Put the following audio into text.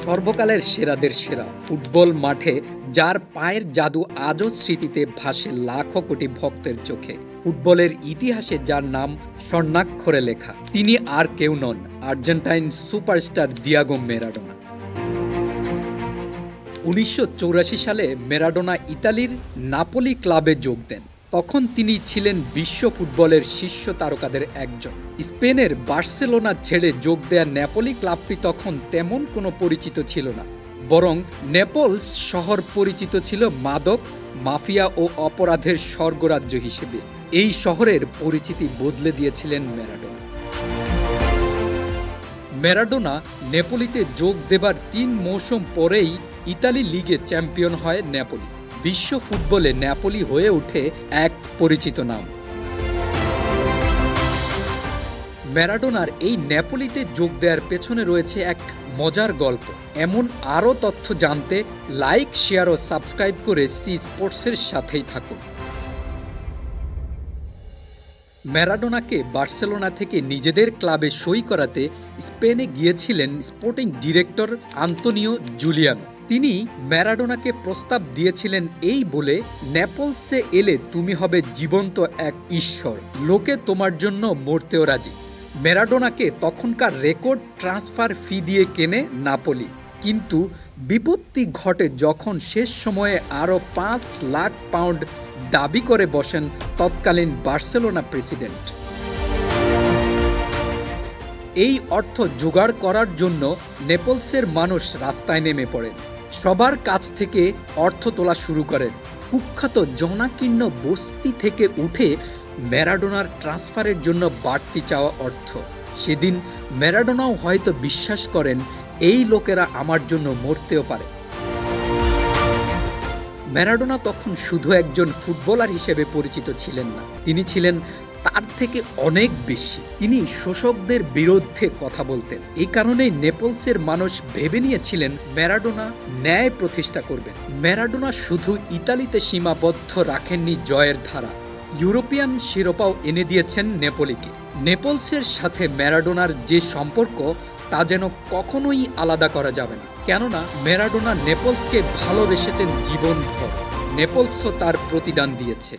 সর্বকালের সেরাদের সেরা ফুটবল মাঠে যার পায়ের জাদু আজও স্মৃতিতে ভাসে লাখো কোটি ভক্তের চোখে। ফুটবলের ইতিহাসে যার নাম স্বর্ণাক্ষরে লেখা, তিনি আর কেউ নন, আর্জেন্টাইন সুপারস্টার দিয়াগো ম্যারাডোনা। 1984 সালে ম্যারাডোনা ইতালির নাপোলি ক্লাবে যোগ দেন। তখন তিনি ছিলেন বিশ্ব ফুটবলের শীর্ষ তারকাদের একজন। স্পেনের বার্সেলোনা ছেড়ে যোগ দেয়া নেপোলি ক্লাবটি তখন তেমন কোনো পরিচিত ছিল না, বরং নেপলস শহর পরিচিত ছিল মাদক, মাফিয়া ও অপরাধের স্বর্গরাজ্য হিসেবে। এই শহরের পরিচিতি বদলে দিয়েছিলেন ম্যারাডোনা। ম্যারাডোনা নেপোলিতে যোগ দেবার 3 মৌসুম পরেই ইতালি লিগে চ্যাম্পিয়ন হয় নেপোলি। বিশ্ব ফুটবলে নেপোলি হয়ে ওঠে এক পরিচিত নাম। ম্যারাডোনার এই নেপোলিতে যোগ দেওয়ার পেছনে রয়েছে এক মজার গল্প। এমন আরও তথ্য জানতে লাইক, শেয়ার ও সাবস্ক্রাইব করে সি স্পোর্টসের সাথেই থাকুন। ম্যারাডোনাকে বার্সেলোনা থেকে নিজেদের ক্লাবে সই করাতে স্পেনে গিয়েছিলেন স্পোর্টিং ডিরেক্টর আন্তোনিও জুলিয়ানো। তিনি ম্যারাডোনাকে প্রস্তাব দিয়েছিলেন এই বলে, নেপলসে এলে তুমি হবে জীবন্ত এক ঈশ্বর, লোকে তোমার জন্য মরতেও রাজি। ম্যারাডোনাকে তখনকার রেকর্ড ট্রান্সফার ফি দিয়ে কেনে নাপোলি, কিন্তু বিপত্তি ঘটে যখন শেষ সময়ে আরও 5 লাখ পাউন্ড দাবি করে বসেন তৎকালীন বার্সেলোনা প্রেসিডেন্ট। এই অর্থ জোগাড় করার জন্য নেপলসের মানুষ রাস্তায় নেমে পড়েন, সবার কাছ থেকে অর্থ তোলা শুরু করেন। কুখ্যাত জনাকীর্ণ বস্তি থেকে উঠে ম্যারাডোনার ট্রান্সফারের জন্য বাড়তি চাওয়া অর্থ। সেদিন ম্যারাডোনাও হয়তো বিশ্বাস করেন এই লোকেরা আমার জন্য মরতেও পারে। ম্যারাডোনা তখন শুধু একজন ফুটবলার হিসেবে পরিচিত ছিলেন না, তিনি ছিলেন তার থেকে অনেক বেশি। তিনি শোষকদের বিরুদ্ধে কথা বলতেন। এই কারণেই নেপলসের মানুষ ভেবে নিয়েছিলেন ম্যারাডোনা ন্যায় প্রতিষ্ঠা করবেন। ম্যারাডোনা শুধু ইতালিতে সীমাবদ্ধ রাখেননি জয়ের ধারা, ইউরোপিয়ান শিরোপাও এনে দিয়েছেন নেপোলিকে। নেপলসের সাথে ম্যারাডোনার যে সম্পর্ক তা যেন কখনোই আলাদা করা যাবে না, কেননা ম্যারাডোনা নেপলসকে ভালোবেসেছেন জীবনভর। নেপলসও তার প্রতিদান দিয়েছে।